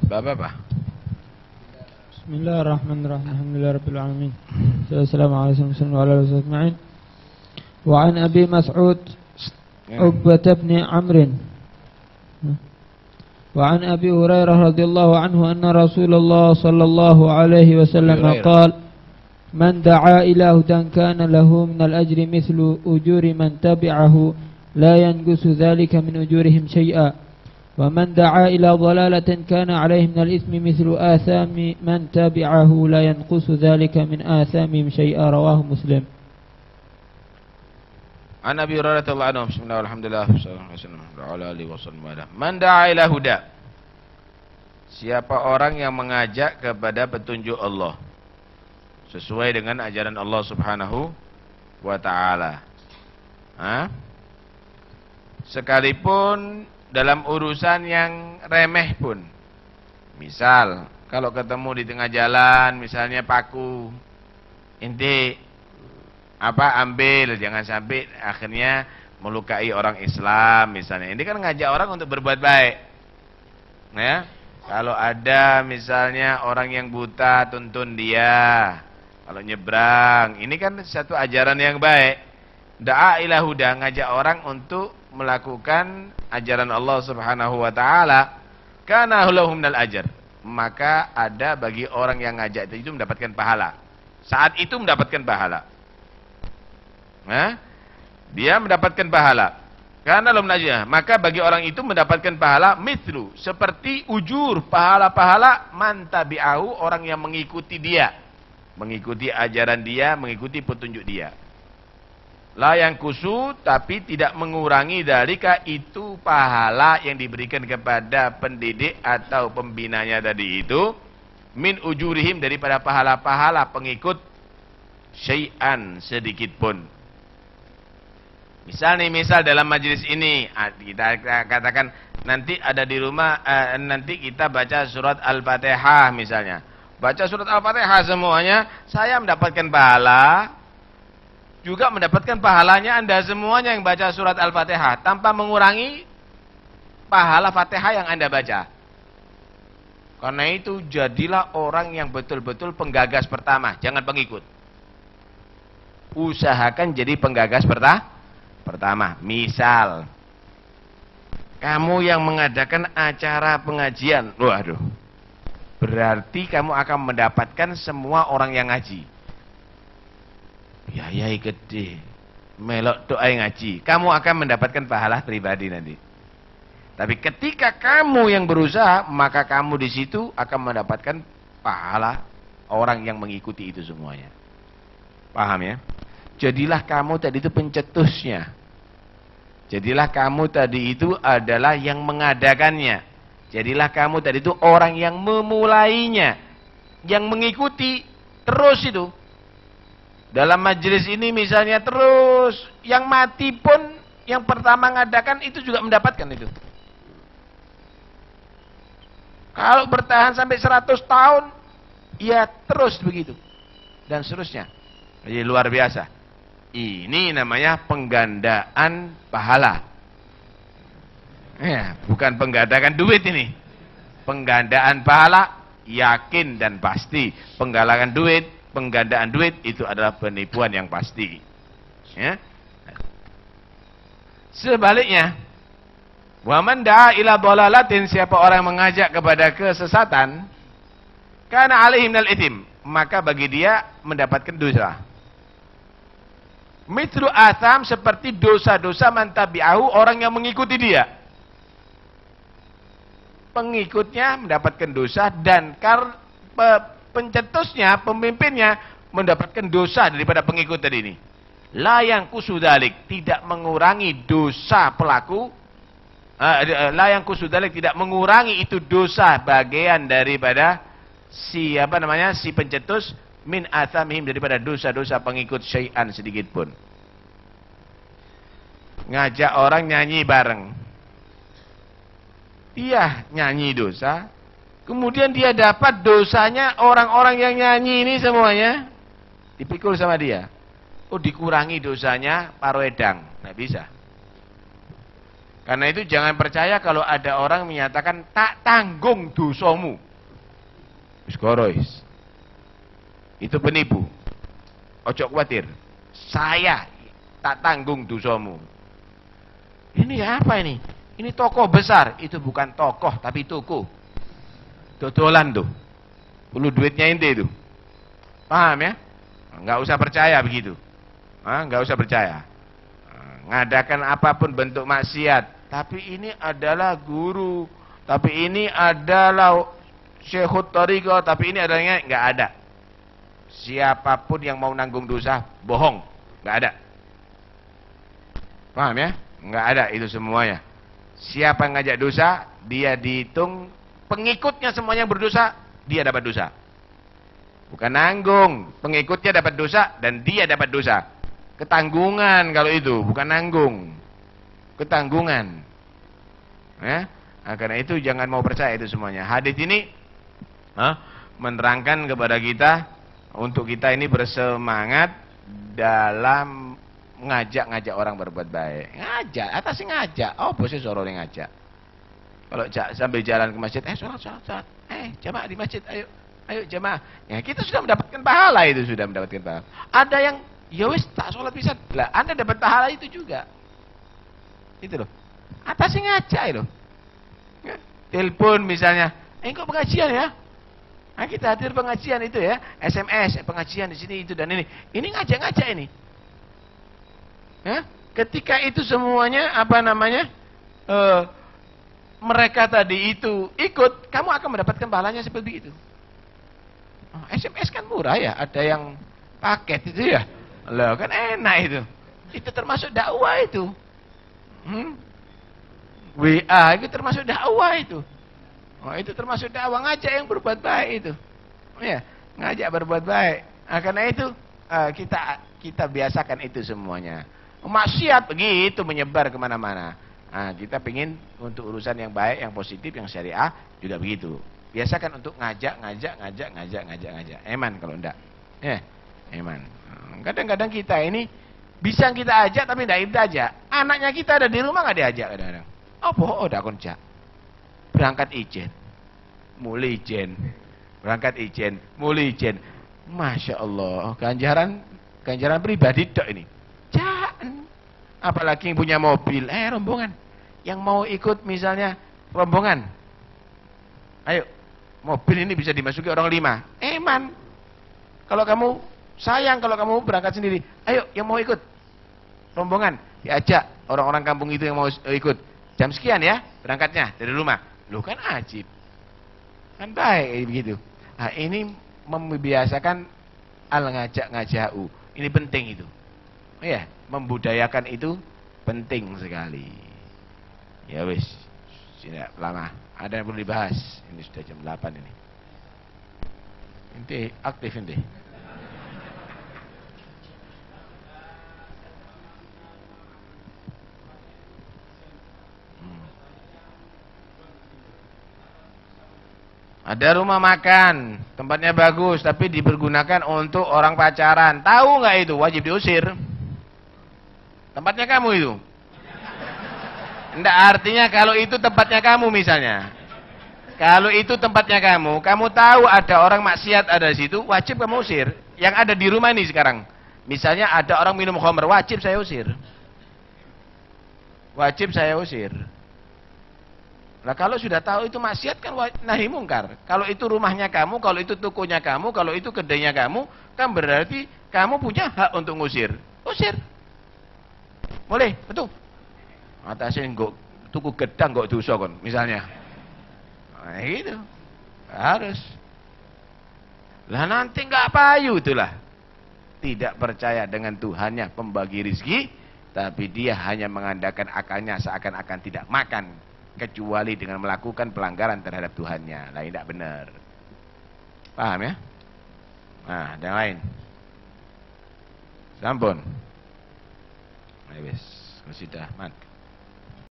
Bab apa? Bismillahirrahmanirrahim. Alhamdulillahirabbil alamin. Assalamualaikum warahmatullahi wabarakatuh. Wa an Abi Mas'ud Uqbah bin Amr wa an Abi Hurairah radhiyallahu anhu anna Rasulullah sallallahu alaihi wasallam qala man da'a ila hudan kana lahu min al-ajri mithlu ujuri man tabi'ahu la yanqusu dhalika min ujurihim shay'a wa man da'a ila dhalalatin kana alayhi min al-ithmi mithlu athami man tabi'ahu la yanqusu dhalika min athamihim shay'a rawahu Muslim. An Abi Hurairah radhiyallahu anhu, bismillahirrahmanirrahim. Man da'a ila huda. Siapa orang yang mengajak kepada petunjuk Allah sesuai dengan ajaran Allah Subhanahu wa taala. Sekalipun dalam urusan yang remeh pun. Misal, kalau ketemu di tengah jalan misalnya paku, inti ambil, jangan sampai akhirnya melukai orang Islam misalnya. Ini kan ngajak orang untuk berbuat baik. Ya. Kalau ada misalnya orang yang buta, tuntun dia. Kalau nyebrang, ini kan satu ajaran yang baik. Da'a ila huda, ngajak orang untuk melakukan ajaran Allah Subhanahu wa taala. Kana lahum minal ajr. Maka ada bagi orang yang ngajak itu mendapatkan pahala. Saat itu mendapatkan pahala. Dia mendapatkan pahala. Karena belum najah, maka bagi orang itu mendapatkan pahala mithlu, seperti ujur pahala-pahala man tabi'ahu, orang yang mengikuti dia, mengikuti ajaran dia, mengikuti petunjuk dia. La yang kusu, tapi tidak mengurangi dalika itu pahala yang diberikan kepada pendidik atau pembinanya tadi itu, min ujurihim, daripada pahala-pahala pengikut, syai'an, sedikit pun. Misal dalam majelis ini kita katakan nanti ada di rumah, nanti kita baca surat Al-Fatihah misalnya. Baca surat Al-Fatihah semuanya, saya mendapatkan pahala, juga mendapatkan pahalanya Anda semuanya yang baca surat Al-Fatihah, tanpa mengurangi pahala Fatihah yang Anda baca. Karena itu jadilah orang yang betul-betul penggagas pertama, jangan pengikut. Usahakan jadi penggagas pertama. Misal kamu yang mengadakan acara pengajian, waduh, berarti kamu akan mendapatkan semua orang yang ngaji. Biayai gede, melok doa ngaji, kamu akan mendapatkan pahala pribadi nanti. Tapi ketika kamu yang berusaha, maka kamu di situ akan mendapatkan pahala orang yang mengikuti itu semuanya. Paham ya? Jadilah kamu tadi itu pencetusnya. Jadilah kamu tadi itu adalah yang mengadakannya. Jadilah kamu tadi itu orang yang memulainya, yang mengikuti terus itu. Dalam majelis ini misalnya terus, yang mati pun yang pertama mengadakan itu juga mendapatkan itu. Kalau bertahan sampai 100 tahun, ya terus begitu. Dan seterusnya. Jadi luar biasa. Ini namanya penggandaan pahala. Ya, bukan penggandaan duit ini. Penggandaan pahala yakin dan pasti. Penggandaan duit itu adalah penipuan yang pasti. Ya. Sebaliknya, wa man da'a ila dhalalatin, siapa orang yang mengajak kepada kesesatan, kana alaihi minal ithim, maka bagi dia mendapatkan dosa. Mithlu atham, seperti dosa-dosa man tabi'ahu, orang yang mengikuti dia. Pengikutnya mendapatkan dosa, dan pencetusnya, pemimpinnya mendapatkan dosa daripada pengikut tadi ini. La yang kusudalik, tidak mengurangi dosa pelaku. La yang kusudalik, tidak mengurangi itu dosa bagian daripada si pencetus, min athamihim, daripada dosa-dosa pengikut syai'an sedikit pun. Ngajak orang nyanyi bareng, dia nyanyi dosa, kemudian dia dapat dosanya orang-orang yang nyanyi ini semuanya dipikul sama dia. Oh, dikurangi dosanya paruedang, nggak bisa. Karena itu jangan percaya kalau ada orang menyatakan tak tanggung dosamu. Iskorois. Itu penipu. Ojo khawatir. Saya tak tanggung dosamu. Ini apa ini? Ini tokoh besar. Itu bukan tokoh tapi toko. Dodolan tuh. Perlu duitnya ente itu. Paham ya? Nggak usah percaya begitu. Nggak usah percaya. Ngadakan apapun bentuk maksiat. Tapi ini adalah guru. Tapi ini adalah syekhut tariqah. Tapi ini adanya nggak ada. Siapapun yang mau nanggung dosa, bohong. Nggak ada. Paham ya? Nggak ada itu semuanya. Siapa yang ngajak dosa, dia dihitung. Pengikutnya semuanya yang berdosa, dia dapat dosa. Bukan nanggung. Pengikutnya dapat dosa dan dia dapat dosa. Ketanggungan kalau itu, bukan nanggung. Ketanggungan. Ya? Nah, karena itu jangan mau percaya itu semuanya. Hadis ini menerangkan kepada kita untuk kita ini bersemangat dalam ngajak-ngajak orang berbuat baik. Ngajak, atas ngajak. Oh, bosnya suruh ngajak. Kalau sambil jalan ke masjid, sholat. Jamaah di masjid, ayo jamaah. Ya, kita sudah mendapatkan pahala itu, sudah mendapatkan pahala. Ada yang ya wis tak sholat bisa. Lah, Anda dapat pahala itu juga. Itu loh. Atas ngajak itu. Ya, telepon misalnya, kok pengajian ya? Nah, kita hadir pengajian itu ya, SMS, pengajian di sini itu dan ini. Ini ngajak-ngajak ini. Ya, ketika itu semuanya mereka tadi itu ikut, kamu akan mendapatkan pahalanya seperti itu. SMS kan murah ya, ada yang paket itu ya. Loh, kan enak itu. Itu termasuk dakwah itu. WA itu termasuk dakwah itu. Itu termasuk dakwah, ngajak yang berbuat baik itu. Ya, ngajak berbuat baik. Nah, karena itu kita biasakan itu semuanya. Maksiat begitu menyebar kemana-mana. Nah, kita pingin untuk urusan yang baik, yang positif, yang syariah juga begitu. Biasakan untuk ngajak. Eman kalau enggak. Eman. Kadang-kadang kita ini bisa kita ajak tapi enggak kita ajak. Anaknya kita ada di rumah enggak diajak kadang-kadang. Apa udah konjak. Berangkat ijen. Mulai ijen. Berangkat ijen, mulai ijen. Masya Allah, ganjaran pribadi dok ini. Jangan. Apalagi yang punya mobil, rombongan. Yang mau ikut misalnya rombongan. Ayo, mobil ini bisa dimasuki orang 5. Eman. Kalau kamu sayang kalau kamu berangkat sendiri. Ayo, yang mau ikut rombongan, diajak orang-orang kampung itu yang mau ikut. Jam sekian ya, berangkatnya dari rumah. Loh kan ajib. Kan baik begitu. Nah, ini membiasakan al-ngajak-ngajau. Ini penting itu. Ya, membudayakan itu penting sekali. Ya wis, tidak lama. Ada yang perlu dibahas. Ini sudah jam 8 ini. Inti aktif inti. Ada rumah makan, tempatnya bagus, tapi dipergunakan untuk orang pacaran. Tahu nggak itu? Wajib diusir. Tempatnya kamu itu. Enggak, artinya kalau itu tempatnya kamu misalnya. Kalau itu tempatnya kamu tahu ada orang maksiat ada di situ, wajib kamu usir. Yang ada di rumah ini sekarang. Misalnya ada orang minum khamr, wajib saya usir. Wajib saya usir. Nah, kalau sudah tahu itu maksiat kan nahi mungkar. Kalau itu rumahnya kamu, kalau itu tokonya kamu, kalau itu kedainya kamu, kan berarti kamu punya hak untuk ngusir. Usir. Boleh, betul. Atasnya nggak tuku gedang nggak dosa kon, misalnya. Nah, gitu. Harus. Lah nanti nggak payu itulah. Tidak percaya dengan Tuhannya pembagi rizki, tapi dia hanya mengandalkan akalnya seakan-akan tidak makan. Kecuali dengan melakukan pelanggaran terhadap Tuhannya. Nah, tidak benar. Paham ya? Nah, ada yang lain. Sampun. Ayo, sudah, mat.